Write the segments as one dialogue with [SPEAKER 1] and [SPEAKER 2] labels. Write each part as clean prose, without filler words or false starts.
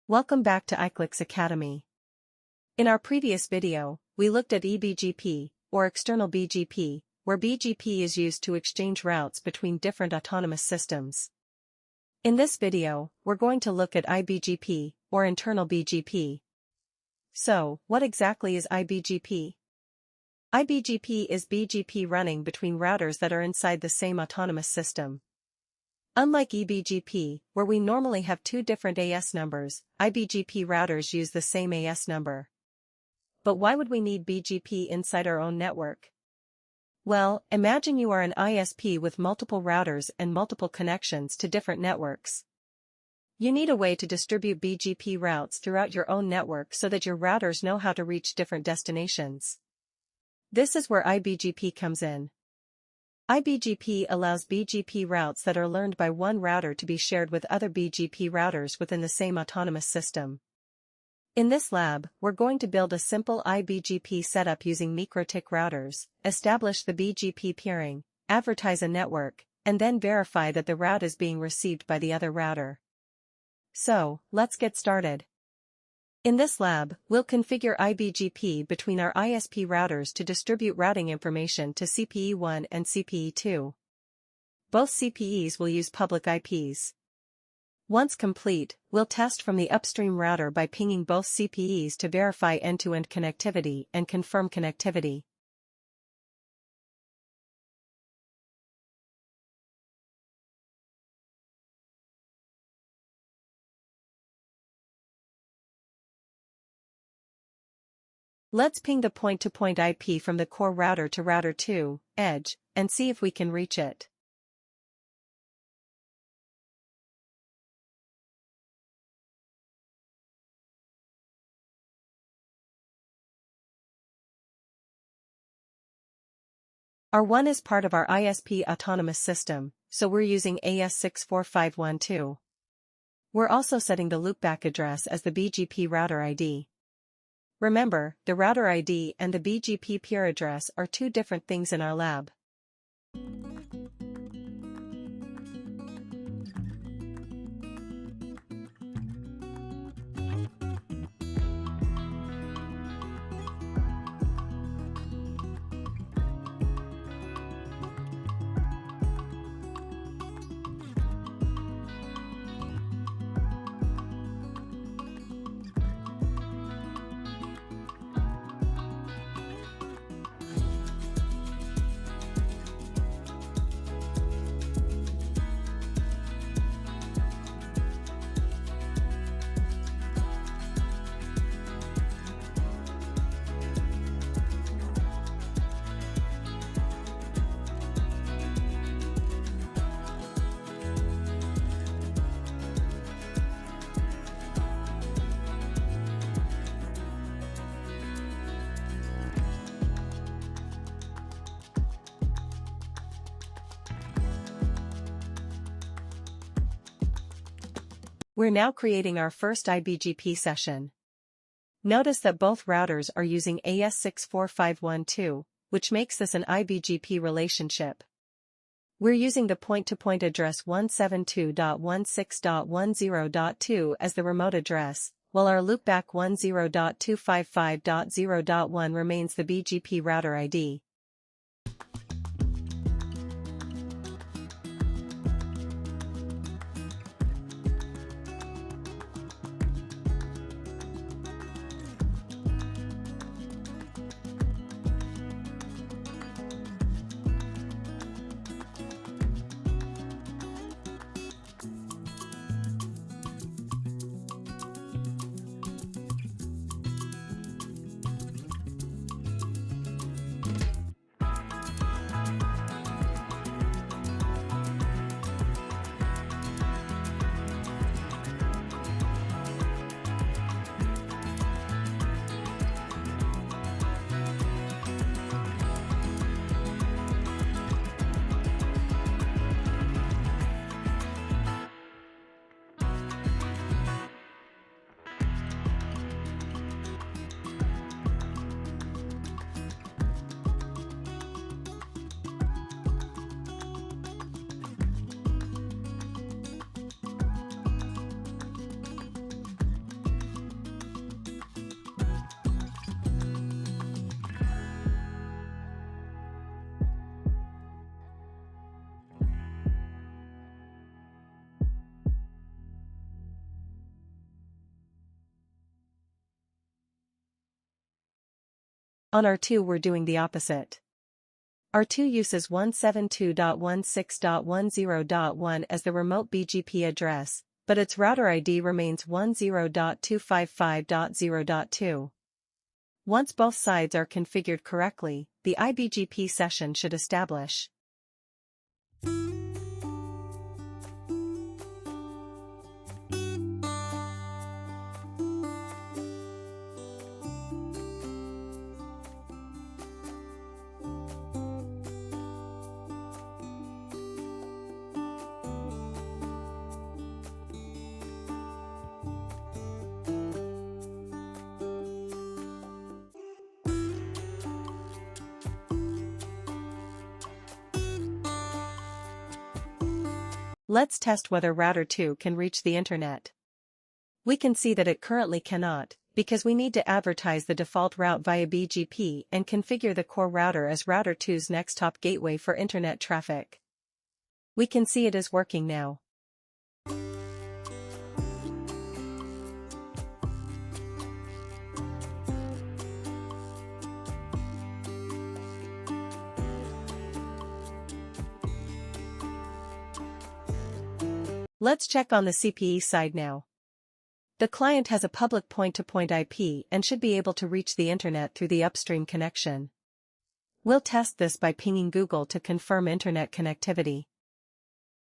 [SPEAKER 1] Welcome back to Iclix Academy. In our previous video, we looked at IBGP, or external BGP, where BGP is used to exchange routes between different autonomous systems. In this video, we're going to look at IBGP, or internal BGP. So, what exactly is IBGP? IBGP is BGP running between routers that are inside the same autonomous system. Unlike IBGP, where we normally have two different AS numbers, IBGP routers use the same AS number. But why would we need BGP inside our own network? Well, imagine you are an ISP with multiple routers and multiple connections to different networks. You need a way to distribute BGP routes throughout your own network so that your routers know how to reach different destinations. This is where IBGP comes in. IBGP allows BGP routes that are learned by one router to be shared with other BGP routers within the same autonomous system. In this lab, we're going to build a simple IBGP setup using Mikrotik routers, establish the BGP peering, advertise a network, and then verify that the route is being received by the other router. So, let's get started. In this lab, we'll configure IBGP between our ISP routers to distribute routing information to CPE1 and CPE2. Both CPEs will use public IPs. Once complete, we'll test from the upstream router by pinging both CPEs to verify end-to-end connectivity and confirm connectivity. Let's ping the point-to-point IP from the core router to router 2, edge, and see if we can reach it. R1 is part of our ISP autonomous system, so we're using AS64512. We're also setting the loopback address as the BGP router ID. Remember, the router ID and the BGP peer address are two different things in our lab. We're now creating our first IBGP session. Notice that both routers are using AS64512, which makes this an IBGP relationship. We're using the point-to-point address 172.16.10.2 as the remote address, while our loopback 10.255.0.1 remains the BGP router ID. On R2 we're doing the opposite. R2 uses 172.16.10.1 as the remote BGP address, but its router ID remains 10.255.0.2. Once both sides are configured correctly, the IBGP session should establish. Let's test whether router 2 can reach the internet. We can see that it currently cannot, because we need to advertise the default route via BGP and configure the core router as router 2's next hop gateway for internet traffic. We can see it is working now. Let's check on the CPE side now. The client has a public point-to-point IP and should be able to reach the internet through the upstream connection. We'll test this by pinging Google to confirm internet connectivity.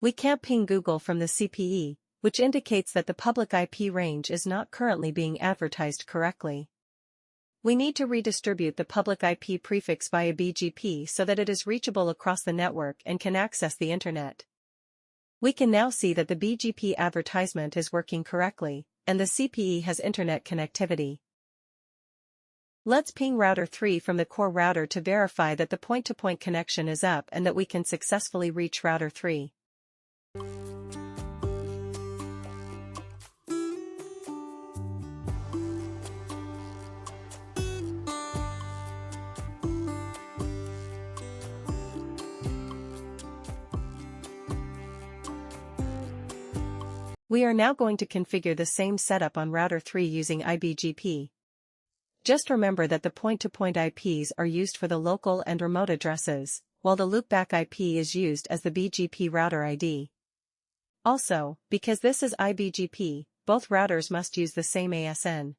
[SPEAKER 1] We can't ping Google from the CPE, which indicates that the public IP range is not currently being advertised correctly. We need to redistribute the public IP prefix via BGP so that it is reachable across the network and can access the internet. We can now see that the BGP advertisement is working correctly, and the CPE has internet connectivity. Let's ping router 3 from the core router to verify that the point-to-point connection is up and that we can successfully reach router 3. We are now going to configure the same setup on router 3 using IBGP. Just remember that the point-to-point IPs are used for the local and remote addresses, while the loopback IP is used as the BGP router ID. Also, because this is IBGP, both routers must use the same ASN.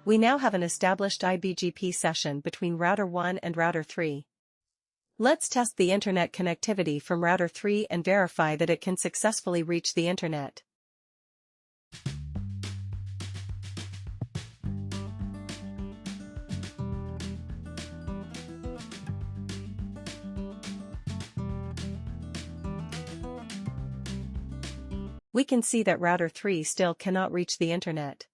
[SPEAKER 1] We now have an established IBGP session between router 1 and router 3. Let's test the internet connectivity from router 3 and verify that it can successfully reach the internet. We can see that router 3 still cannot reach the internet.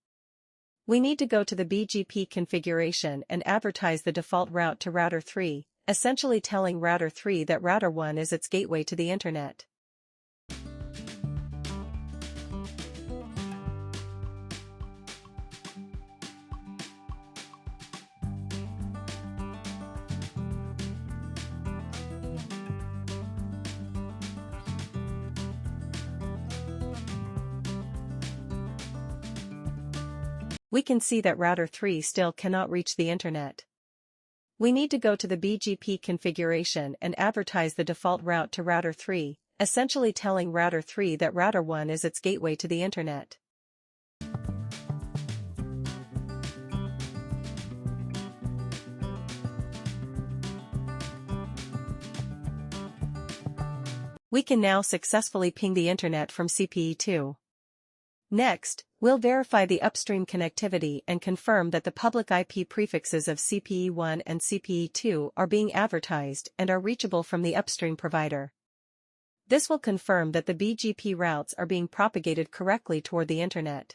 [SPEAKER 1] We need to go to the BGP configuration and advertise the default route to router 3, essentially telling router 3 that router 1 is its gateway to the internet. We can see that router 3 still cannot reach the internet. We need to go to the BGP configuration and advertise the default route to router 3, essentially telling router 3 that router 1 is its gateway to the internet. We can now successfully ping the internet from CPE2. Next, we'll verify the upstream connectivity and confirm that the public IP prefixes of CPE1 and CPE2 are being advertised and are reachable from the upstream provider. This will confirm that the BGP routes are being propagated correctly toward the internet.